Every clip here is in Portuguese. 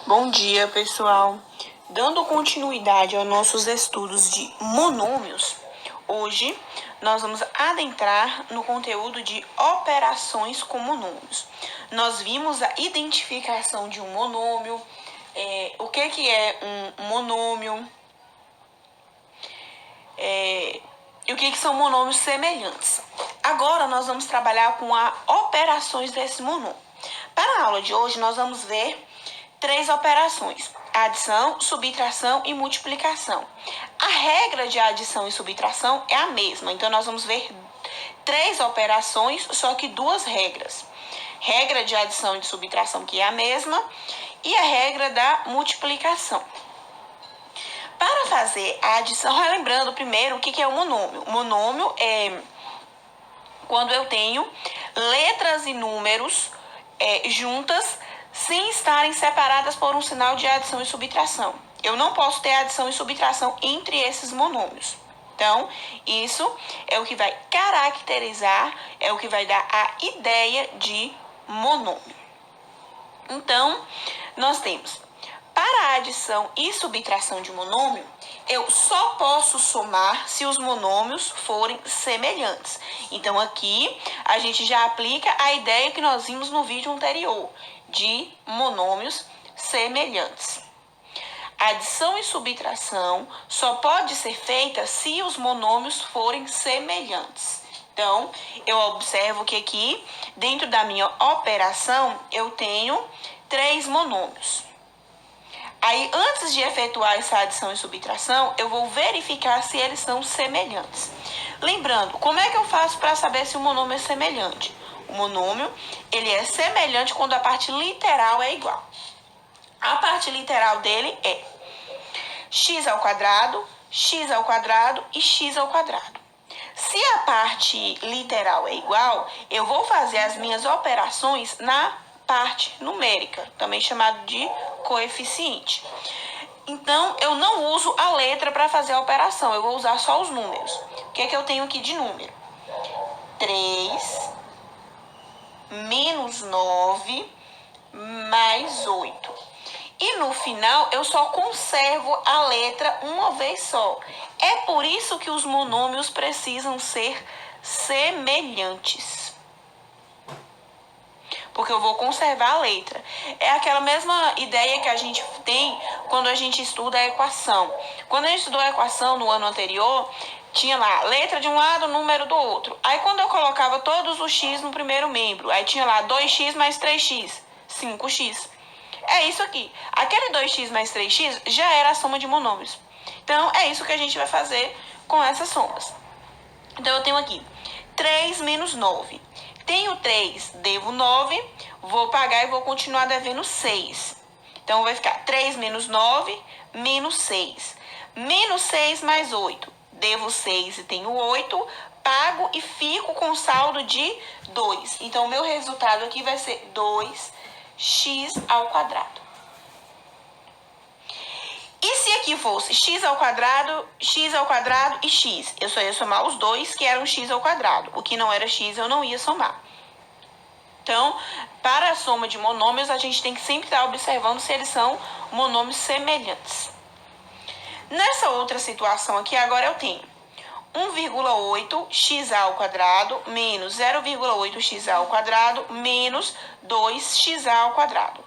Bom dia, pessoal. Dando continuidade aos nossos estudos de monômios, hoje nós vamos adentrar no conteúdo de operações com monômios. Nós vimos a identificação de um monômio, o que é um monômio, e o que são monômios semelhantes. Agora nós vamos trabalhar com as operações desse monômio. Para a aula de hoje, nós vamos ver 3 operações: adição, subtração e multiplicação. A regra de adição e subtração é a mesma, então nós vamos ver 3 operações, só que 2 regras. Regra de adição e de subtração, que é a mesma, e a regra da multiplicação. Para fazer a adição, relembrando primeiro o que é um monômio. O monômio é quando eu tenho letras e números juntas, sem estarem separadas por um sinal de adição e subtração. Eu não posso ter adição e subtração entre esses monômios. Então, isso é o que vai caracterizar, é o que vai dar a ideia de monômio. Então, nós temos, para a adição e subtração de monômio, eu só posso somar se os monômios forem semelhantes. Então, aqui, a gente já aplica a ideia que nós vimos no vídeo anterior, de monômios semelhantes. Adição e subtração só pode ser feita se os monômios forem semelhantes. Então, eu observo que aqui, dentro da minha operação, eu tenho 3 monômios. Aí, antes de efetuar essa adição e subtração, eu vou verificar se eles são semelhantes. Lembrando, como é que eu faço para saber se o monômio é semelhante? O monômio, ele é semelhante quando a parte literal é igual. A parte literal dele é x ao quadrado e x ao quadrado. Se a parte literal é igual, eu vou fazer as minhas operações na parte numérica, também chamado de coeficiente. Então, eu não uso a letra para fazer a operação, eu vou usar só os números. O que é que eu tenho aqui de número? 3 menos 9 mais 8. E no final, eu só conservo a letra uma vez só. É por isso que os monômios precisam ser semelhantes. Porque eu vou conservar a letra. É aquela mesma ideia que a gente tem quando a gente estuda a equação. Quando a gente estudou a equação no ano anterior, tinha lá letra de um lado, número do outro. Aí quando eu colocava todos os x no primeiro membro, aí tinha lá 2x mais 3x, 5x. É isso aqui. Aquele 2x mais 3x já era a soma de monômios. Então, é isso que a gente vai fazer com essas somas. Então, eu tenho aqui 3 menos 9. Tenho 3, devo 9, vou pagar e vou continuar devendo 6. Então, vai ficar 3 menos 9, menos 6. Menos 6 mais 8. Devo 6 e tenho 8, pago e fico com saldo de 2. Então, o meu resultado aqui vai ser 2x ao quadrado. E se aqui fosse x ao quadrado e x? Eu só ia somar os dois, que eram x ao quadrado. O que não era x, eu não ia somar. Então, para a soma de monômios, a gente tem que sempre estar observando se eles são monômios semelhantes. Nessa outra situação aqui, agora eu tenho 1,8x ao quadrado menos 0,8x ao quadrado menos 2x ao quadrado.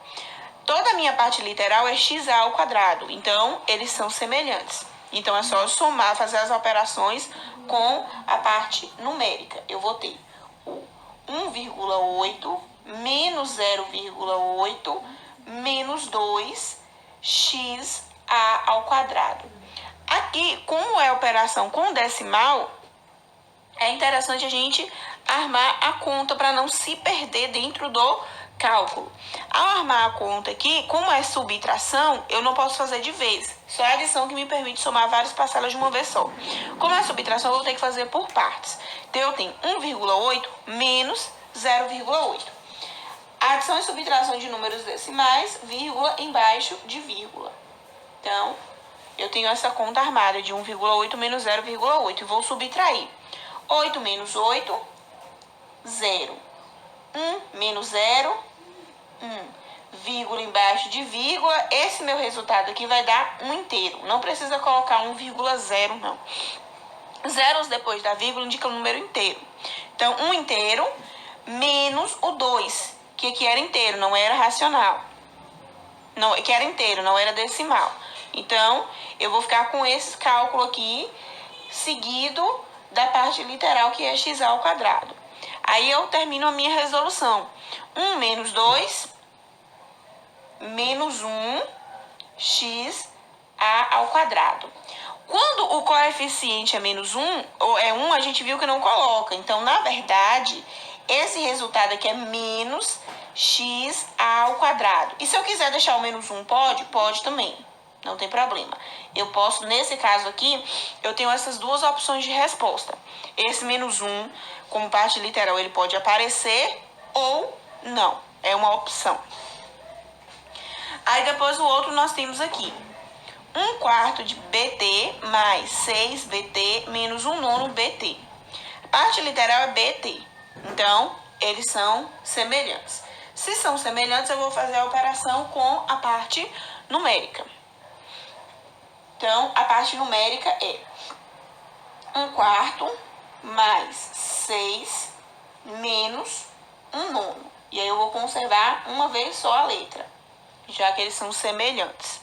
Toda a minha parte literal é x ao quadrado, então eles são semelhantes. Então é só somar, fazer as operações com a parte numérica. Eu vou ter o 1,8 menos 0,8 menos 2x ao quadrado. Aqui, como é operação com decimal, é interessante a gente armar a conta para não se perder dentro do cálculo. Ao armar a conta aqui, como é subtração, eu não posso fazer de vez. Só é a adição que me permite somar várias parcelas de uma vez só. Como é subtração, eu vou ter que fazer por partes. Então, eu tenho 1,8 menos 0,8. Adição e subtração de números decimais, vírgula embaixo de vírgula. Então, eu tenho essa conta armada de 1,8 menos 0,8 e vou subtrair. 8 menos 8, 0. 1 menos 0, 1. vírgula embaixo de vírgula, esse meu resultado aqui vai dar um inteiro. Não precisa colocar 1,0, não. Zeros depois da vírgula indica o número inteiro. Então, 1 inteiro menos o 2, que aqui era inteiro, não era racional. Não, que era inteiro, não era decimal. Então, eu vou ficar com esse cálculo aqui, seguido da parte literal, que é x ao quadrado. Aí eu termino a minha resolução. 1 menos 2, menos 1, x ao quadrado. Quando o coeficiente é menos 1, ou é 1, a gente viu que não coloca. Então, na verdade, esse resultado aqui é menos x ao quadrado. E se eu quiser deixar o menos 1, pode? Pode também. Não tem problema. Eu posso, nesse caso aqui, eu tenho essas duas opções de resposta. Esse menos 1, como parte literal, ele pode aparecer ou não. É uma opção. Aí depois o outro nós temos aqui 1/4 de BT mais 6BT menos 1/9 BT. A parte literal é BT. Então, eles são semelhantes. Se são semelhantes, eu vou fazer a operação com a parte numérica. Então, a parte numérica é 1/4 mais 6 menos 1/9. E aí eu vou conservar uma vez só a letra, já que eles são semelhantes.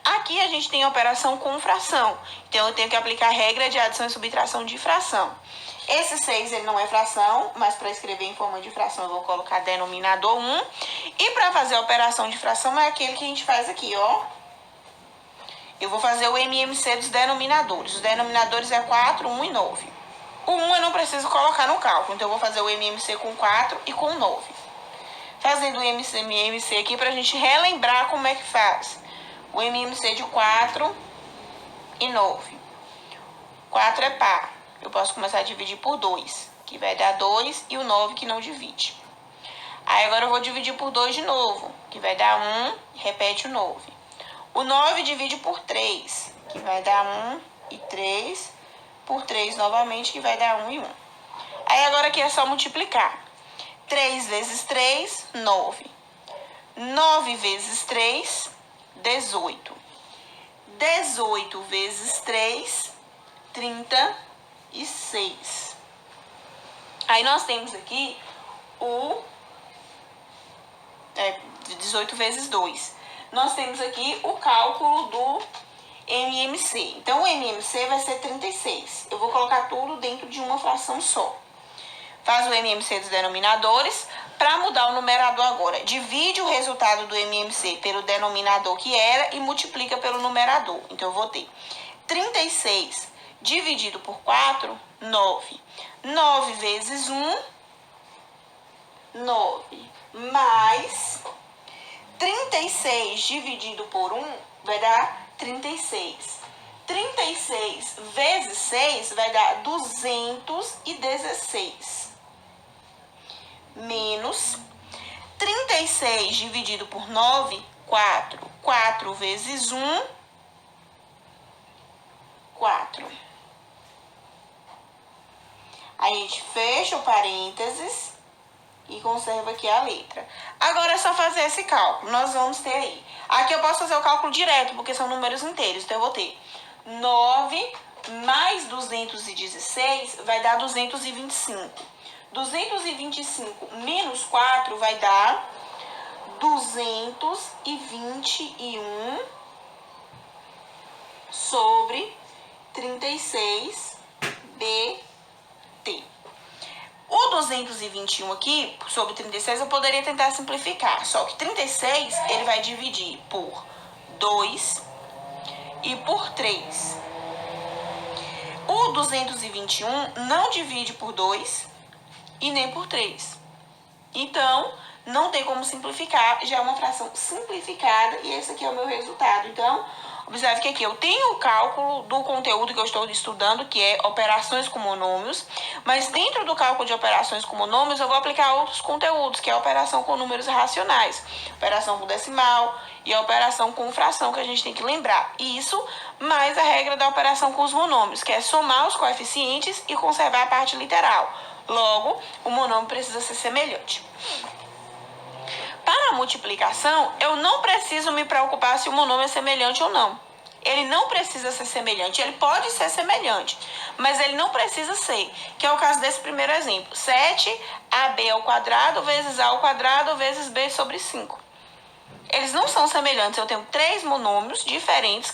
Aqui a gente tem a operação com fração. Então, eu tenho que aplicar a regra de adição e subtração de fração. Esse 6, ele não é fração, mas para escrever em forma de fração, eu vou colocar denominador 1. E para fazer a operação de fração, é aquele que a gente faz aqui, ó. Eu vou fazer o MMC dos denominadores. Os denominadores é 4, 1 e 9. O 1 eu não preciso colocar no cálculo, então eu vou fazer o MMC com 4 e com 9. Fazendo o MMC aqui para a gente relembrar como é que faz. O MMC de 4 e 9. 4 é par. Eu posso começar a dividir por 2, que vai dar 2, e o 9 que não divide. Aí agora eu vou dividir por 2 de novo, que vai dar 1, repete o 9. O 9 divide por 3, que vai dar 1 e 3, por 3 novamente, que vai dar 1 e 1. Aí agora aqui é só multiplicar. 3 vezes 3, 9. 9 vezes 3, 18. 18 vezes 3, 36. Aí nós temos aqui o 18 vezes 2. Nós temos aqui o cálculo do MMC. Então, o MMC vai ser 36. Eu vou colocar tudo dentro de uma fração só. Faz o MMC dos denominadores. Para mudar o numerador agora, divide o resultado do MMC pelo denominador que era e multiplica pelo numerador. Então, eu vou ter 36 dividido por 4, 9. 9 vezes 1, 9. Mais 36 dividido por 1 vai dar 36. 36 vezes 6 vai dar 216. Menos 36 dividido por 9, 4. 4 vezes 1, 4. Aí a gente fecha o parênteses e conserva aqui a letra. Agora é só fazer esse cálculo. Nós vamos ter aí. Aqui eu posso fazer o cálculo direto, porque são números inteiros. Então, eu vou ter 9 mais 216 vai dar 225. 225 menos 4 vai dar 221 sobre 36BT. O 221 aqui, sobre 36, eu poderia tentar simplificar. Só que 36, ele vai dividir por 2 e por 3. O 221 não divide por 2 e nem por 3. Então, não tem como simplificar. Já é uma fração simplificada e esse aqui é o meu resultado. Então, observe que aqui eu tenho o cálculo do conteúdo que eu estou estudando, que é operações com monômios, mas dentro do cálculo de operações com monômios eu vou aplicar outros conteúdos, que é a operação com números racionais, operação com decimal e a operação com fração, que a gente tem que lembrar. Isso mais a regra da operação com os monômios, que é somar os coeficientes e conservar a parte literal. Logo, o monômio precisa ser semelhante. Para a multiplicação, eu não preciso me preocupar se o monômio é semelhante ou não. Ele não precisa ser semelhante, ele pode ser semelhante, mas ele não precisa ser, que é o caso desse primeiro exemplo. 7ab ao quadrado vezes a ao quadrado vezes b sobre 5. Eles não são semelhantes. Eu tenho três monômios diferentes,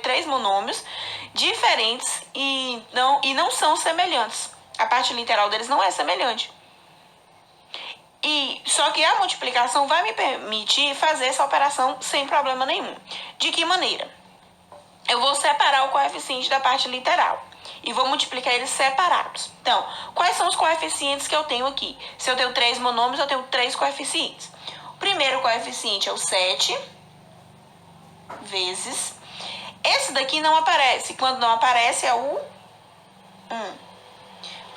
três monômios diferentes e não são semelhantes. A parte literal deles não é semelhante. Só que a multiplicação vai me permitir fazer essa operação sem problema nenhum. De que maneira? Eu vou separar o coeficiente da parte literal e vou multiplicar eles separados. Então, quais são os coeficientes que eu tenho aqui? Se eu tenho três monômios, eu tenho três coeficientes. O primeiro coeficiente é o 7 vezes. Esse daqui não aparece. Quando não aparece é o 1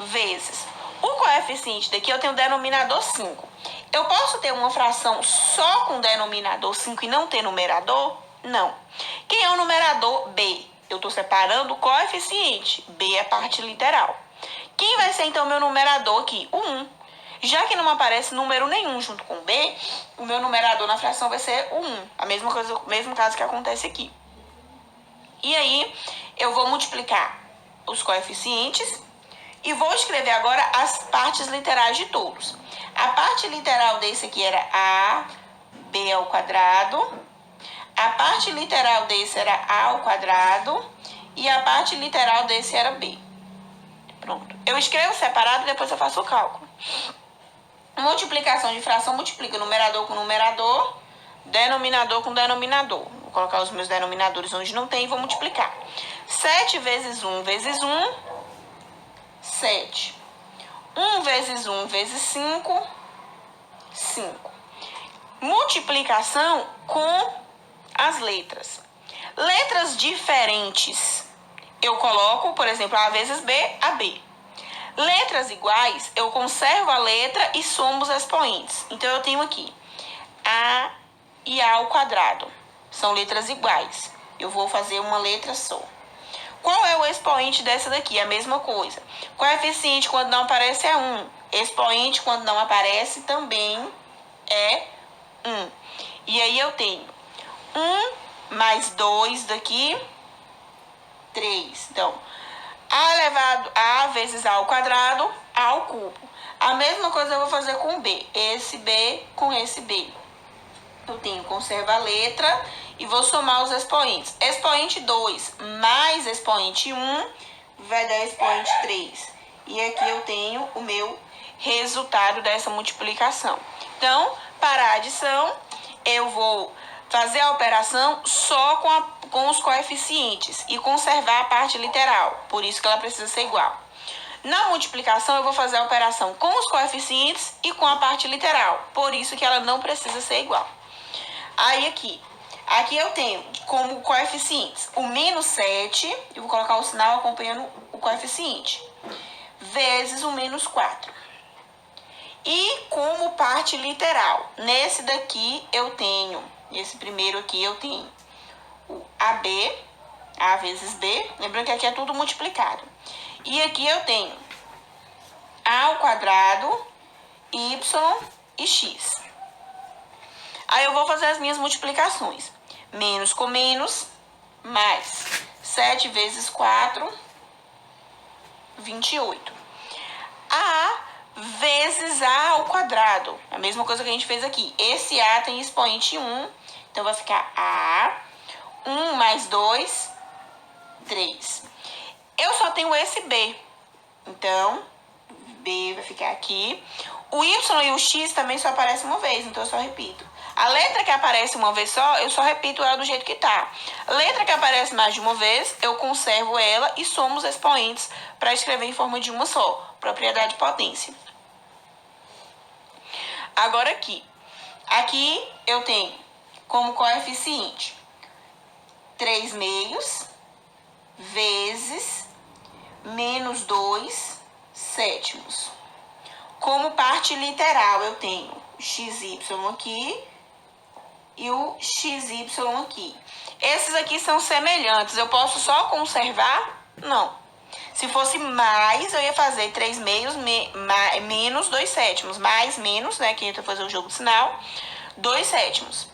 vezes. O coeficiente daqui eu tenho o denominador 5. Eu posso ter uma fração só com denominador 5 e não ter numerador? Não. Quem é o numerador? B. Eu estou separando o coeficiente. B é a parte literal. Quem vai ser então meu numerador aqui? O 1. Já que não aparece número nenhum junto com B, o meu numerador na fração vai ser o 1. A mesma coisa, o mesmo caso que acontece aqui. E aí, eu vou multiplicar os coeficientes e vou escrever agora as partes literais de todos. A parte literal desse aqui era AB ao quadrado. A parte literal desse era A ao quadrado. E a parte literal desse era B. Pronto. Eu escrevo separado e depois eu faço o cálculo. Multiplicação de fração multiplica numerador com numerador, denominador com denominador. Vou colocar os meus denominadores onde não tem e vou multiplicar. 7 vezes 1 vezes 1, 7. 1 vezes 1 vezes 5, 5. Multiplicação com as letras. Letras diferentes, eu coloco, por exemplo, A vezes B, AB. Letras iguais, eu conservo a letra e somo os expoentes. Então, eu tenho aqui A e A ao quadrado. São letras iguais. Eu vou fazer uma letra só. Qual é o expoente dessa daqui? A mesma coisa. Coeficiente quando não aparece é 1. Expoente quando não aparece também é 1. E aí eu tenho 1 mais 2 daqui, 3. Então, A elevado a vezes A ao quadrado, A ao cubo. A mesma coisa eu vou fazer com B. Esse B com esse B. Eu tenho conserva a letra e vou somar os expoentes. Expoente 2 mais expoente 1 vai dar expoente 3. E aqui eu tenho o meu resultado dessa multiplicação. Então, para a adição, eu vou fazer a operação só com os coeficientes e conservar a parte literal. Por isso que ela precisa ser igual. Na multiplicação, eu vou fazer a operação com os coeficientes e com a parte literal. Por isso que ela não precisa ser igual. Aí aqui eu tenho como coeficientes o menos 7, eu vou colocar o sinal acompanhando o coeficiente, vezes o menos 4. E como parte literal, nesse daqui eu tenho, nesse primeiro aqui eu tenho o AB, A vezes B, lembrando que aqui é tudo multiplicado. E aqui eu tenho A ao quadrado, Y e X. Aí eu vou fazer as minhas multiplicações. Menos com menos, mais 7 vezes 4, 28. A vezes A ao quadrado. A mesma coisa que a gente fez aqui. Esse A tem expoente 1, então vai ficar A, 1 mais 2, 3. Eu só tenho esse B, então B vai ficar aqui. O Y e o X também só aparecem uma vez, então eu só repito. A letra que aparece uma vez só, eu só repito ela do jeito que tá. A letra que aparece mais de uma vez, eu conservo ela e somo os expoentes para escrever em forma de uma só. Propriedade potência. Agora aqui eu tenho como coeficiente 3 meios vezes menos 2 sétimos. Como parte literal, eu tenho o XY aqui e o XY aqui. Esses aqui são semelhantes. Eu posso só conservar? Não. Se fosse mais, eu ia fazer 3 meios menos 2 sétimos. Mais, menos, né? Que eu ia fazer o jogo de sinal. 2/7.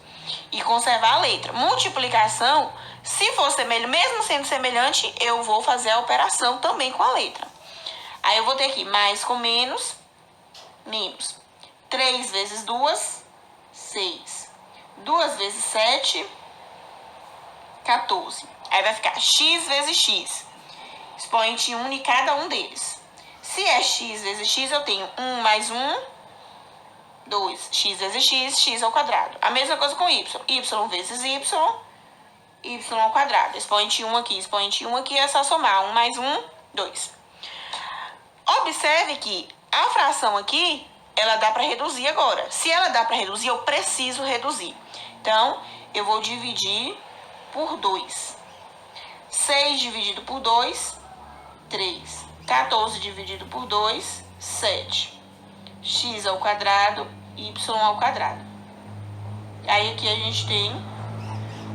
E conservar a letra. Multiplicação, se for semelhante, mesmo sendo semelhante, eu vou fazer a operação também com a letra. Aí eu vou ter aqui mais com menos, menos. 3 vezes 2, 6. 2 vezes 7, 14. Aí vai ficar x vezes x. Expoente 1 em cada um deles. Se é x vezes x, eu tenho 1 mais 1, 2. X vezes x, x ao quadrado. A mesma coisa com y. Y vezes y, y ao quadrado. Expoente 1 aqui, expoente 1 aqui, é só somar. 1 mais 1, 2. Observe que a fração aqui, ela dá para reduzir agora. Se ela dá para reduzir, eu preciso reduzir. Então, eu vou dividir por 2. 6 dividido por 2, 3. 14 dividido por 2, 7. X ao quadrado, y ao quadrado. Aí aqui a gente tem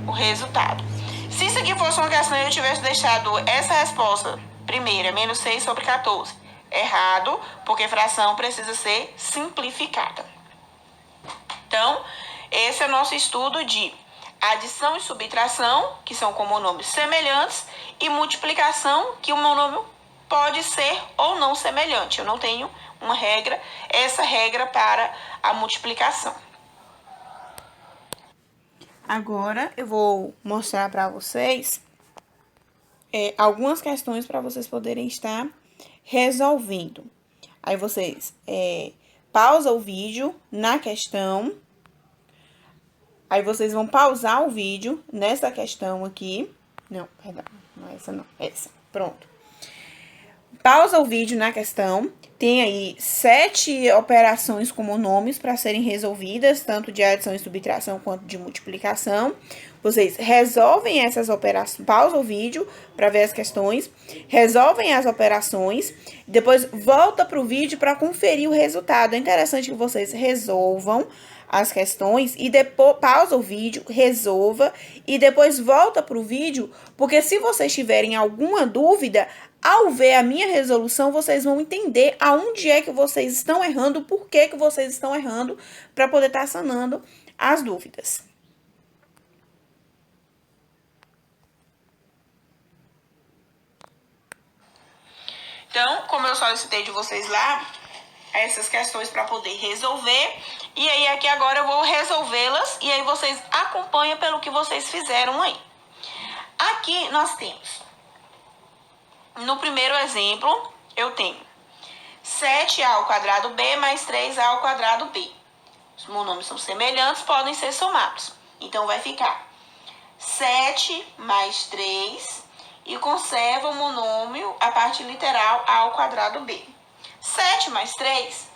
o resultado. Se isso aqui fosse uma questão e eu tivesse deixado essa resposta primeira, menos 6 sobre 14, errado, porque fração precisa ser simplificada. Então, esse é o nosso estudo de adição e subtração, que são com monômios semelhantes, e multiplicação, que o monômio pode ser ou não semelhante. Eu não tenho uma regra, essa regra para a multiplicação. Agora eu vou mostrar para vocês algumas questões para vocês poderem estar resolvendo. Aí vocês pausa o vídeo na questão. Aí vocês vão pausar o vídeo nessa questão aqui. Não, perdão, não é essa não, essa. Pronto. Pausa o vídeo na questão. Tem aí 7 operações com monômios para serem resolvidas, tanto de adição e subtração quanto de multiplicação. Vocês resolvem essas operações, pausa o vídeo para ver as questões, resolvem as operações, depois volta para o vídeo para conferir o resultado. É interessante que vocês resolvam as questões e depois pausa o vídeo, resolva e depois volta para o vídeo, porque se vocês tiverem alguma dúvida, ao ver a minha resolução, vocês vão entender aonde é que vocês estão errando, por que que vocês estão errando, para poder estar sanando as dúvidas. Então, como eu solicitei de vocês lá, essas questões para poder resolver, e aí aqui agora eu vou resolvê-las, e aí vocês acompanham pelo que vocês fizeram aí. Aqui nós temos, no primeiro exemplo, eu tenho 7a ao quadrado b mais 3a ao quadrado b. Os monômios são semelhantes, podem ser somados. Então, vai ficar 7 mais 3 e conserva o monômio, a parte literal, a ao quadrado b. 7 mais 3,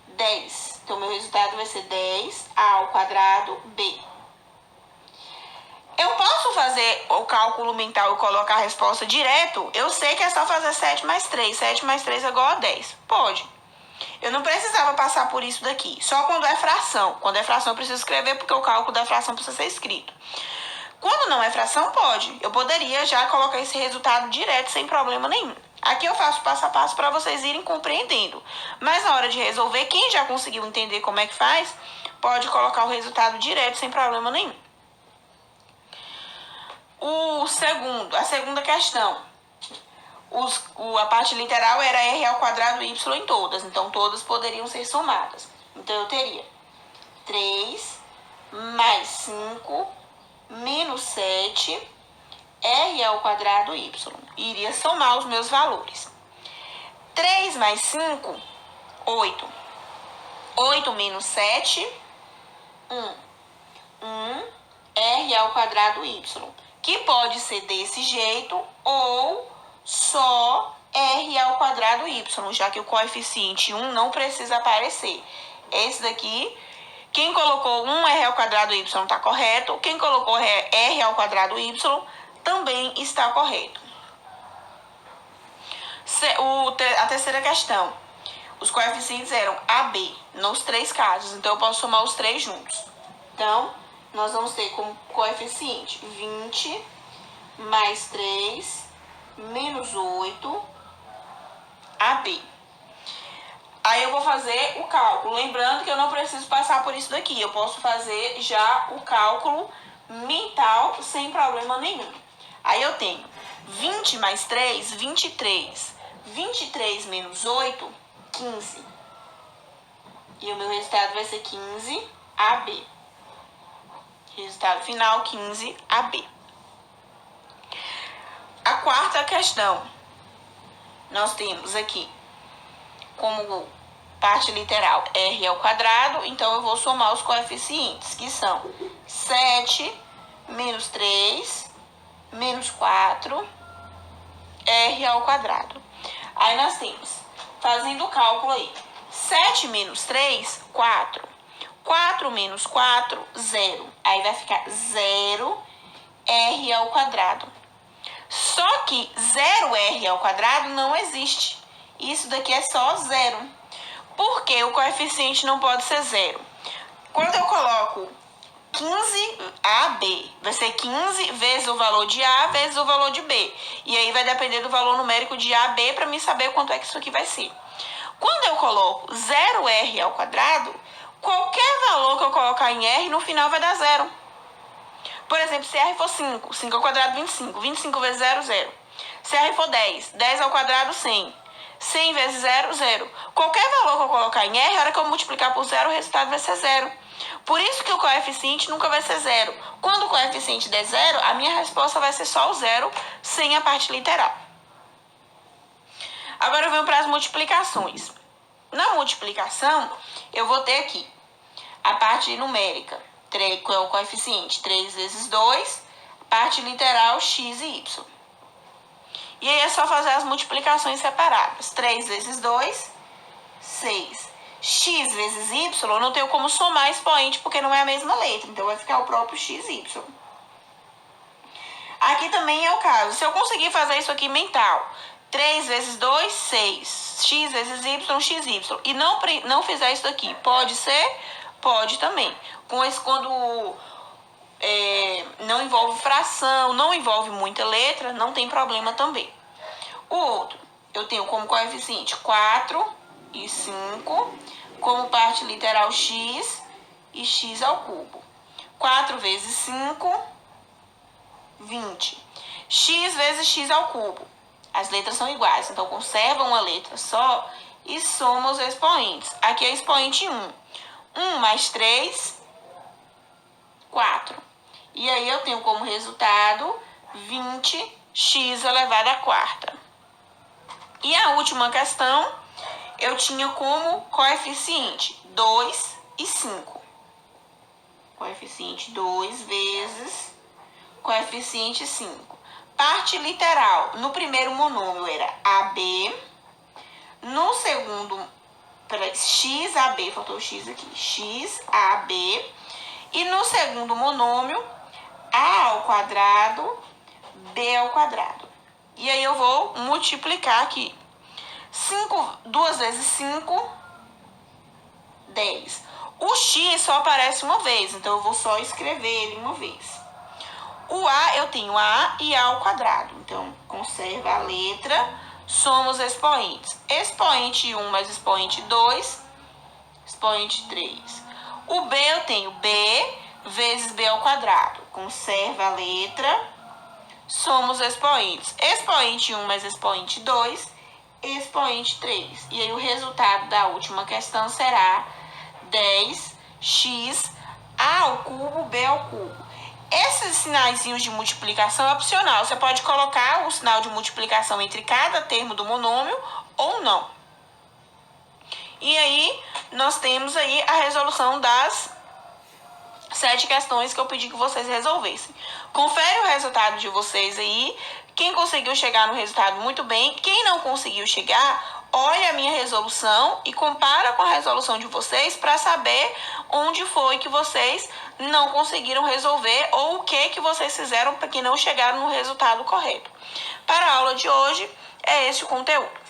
10. Então, meu resultado vai ser 10a ao quadrado b. Eu posso fazer o cálculo mental e colocar a resposta direto? Eu sei que é só fazer 7 mais 3. 7 mais 3 é igual a 10. Pode. Eu não precisava passar por isso daqui. Só quando é fração. Quando é fração eu preciso escrever porque o cálculo da fração precisa ser escrito. Quando não é fração, pode. Eu poderia já colocar esse resultado direto sem problema nenhum. Aqui eu faço passo a passo para vocês irem compreendendo. Mas na hora de resolver, quem já conseguiu entender como é que faz, pode colocar o resultado direto sem problema nenhum. A segunda questão. A parte literal era r ao quadrado y em todas. Então, todas poderiam ser somadas. Então, eu teria 3 mais 5 menos 7 r ao quadrado y. Iria somar os meus valores. 3 mais 5, 8. 8 menos 7, 1 r ao quadrado y. Que pode ser desse jeito ou só r ao quadrado y, já que o coeficiente 1 não precisa aparecer. Esse daqui, quem colocou 1r ao quadrado y está correto, quem colocou r ao quadrado y também está correto. A terceira questão, os coeficientes eram AB nos 3 casos, então eu posso somar os 3 juntos. Então, nós vamos ter como coeficiente 20 mais 3 menos 8 AB. Aí eu vou fazer o cálculo. Lembrando que eu não preciso passar por isso daqui. Eu posso fazer já o cálculo mental sem problema nenhum. Aí eu tenho 20 mais 3, 23. 23 menos 8, 15. E o meu resultado vai ser 15AB. Resultado final, 15AB. A quarta questão. Nós temos aqui como parte literal r ao quadrado, então eu vou somar os coeficientes, que são 7 menos 3 menos 4 r ao quadrado. Aí nós temos, fazendo o cálculo aí, 7 menos 3, 4. 4 menos 4, 0. Aí vai ficar 0 r ao quadrado. Só que 0r ao quadrado não existe. Isso daqui é só 0. Porque o coeficiente não pode ser 0. Quando eu coloco 15AB, vai ser 15 vezes o valor de A vezes o valor de B. E aí vai depender do valor numérico de AB para mim saber quanto é que isso aqui vai ser. Quando eu coloco 0r ao quadrado, qualquer valor que eu colocar em r, no final vai dar 0. Por exemplo, se r for 5, 5 ao quadrado, 25. 25 vezes 0, 0. Se r for 10, 10 ao quadrado, 100. 100 vezes 0, 0. Qualquer valor que eu colocar em r, a hora que eu multiplicar por 0, o resultado vai ser 0. Por isso que o coeficiente nunca vai ser 0. Quando o coeficiente der 0, a minha resposta vai ser só o 0, sem a parte literal. Agora eu venho para as multiplicações. Na multiplicação, eu vou ter aqui a parte numérica, que é o coeficiente 3 vezes 2, parte literal x e y. E aí é só fazer as multiplicações separadas. 3 vezes 2, 6. X vezes y, eu não tenho como somar expoente porque não é a mesma letra. Então vai ficar o próprio x e y. Aqui também é o caso. Se eu conseguir fazer isso aqui mental, 3 vezes 2, 6. X vezes y, xy. E não fizer isso daqui, pode ser? Pode também. Quando não envolve fração, não envolve muita letra, não tem problema também. O outro, eu tenho como coeficiente 4 e 5, como parte literal x e x ao cubo. 4 vezes 5, 20. X vezes x ao cubo. As letras são iguais, então conserva uma letra só e soma os expoentes. Aqui é expoente 1. 1 mais 3, 4. E aí eu tenho como resultado 20x elevado à quarta. E a última questão, eu tinha como coeficiente 2 e 5. Coeficiente 2 vezes coeficiente 5. Parte literal, no primeiro monômio era AB, no segundo, XAB, faltou o X aqui, XAB, e no segundo monômio, A ao quadrado, B ao quadrado. E aí eu vou multiplicar aqui. 2 vezes 5, 10. O x só aparece uma vez, então eu vou só escrever ele uma vez. O a, eu tenho a e a ao quadrado. Então, conserva a letra, soma os expoentes. Expoente 1 mais expoente 2, expoente 3. O b, eu tenho b vezes b ao quadrado. Conserva a letra, soma os expoentes. Expoente 1 mais expoente 2, expoente 3. E aí o resultado da última questão será 10x a ao cubo, b ao cubo. Esses sinaizinhos de multiplicação é opcional. Você pode colocar o sinal de multiplicação entre cada termo do monômio ou não. E aí, nós temos aí a resolução das 7 questões que eu pedi que vocês resolvessem. Confere o resultado de vocês aí. Quem conseguiu chegar no resultado, muito bem. Quem não conseguiu chegar, olha a minha resolução e compara com a resolução de vocês para saber onde foi que vocês não conseguiram resolver ou o que vocês fizeram para que não chegaram no resultado correto. Para a aula de hoje, é esse o conteúdo.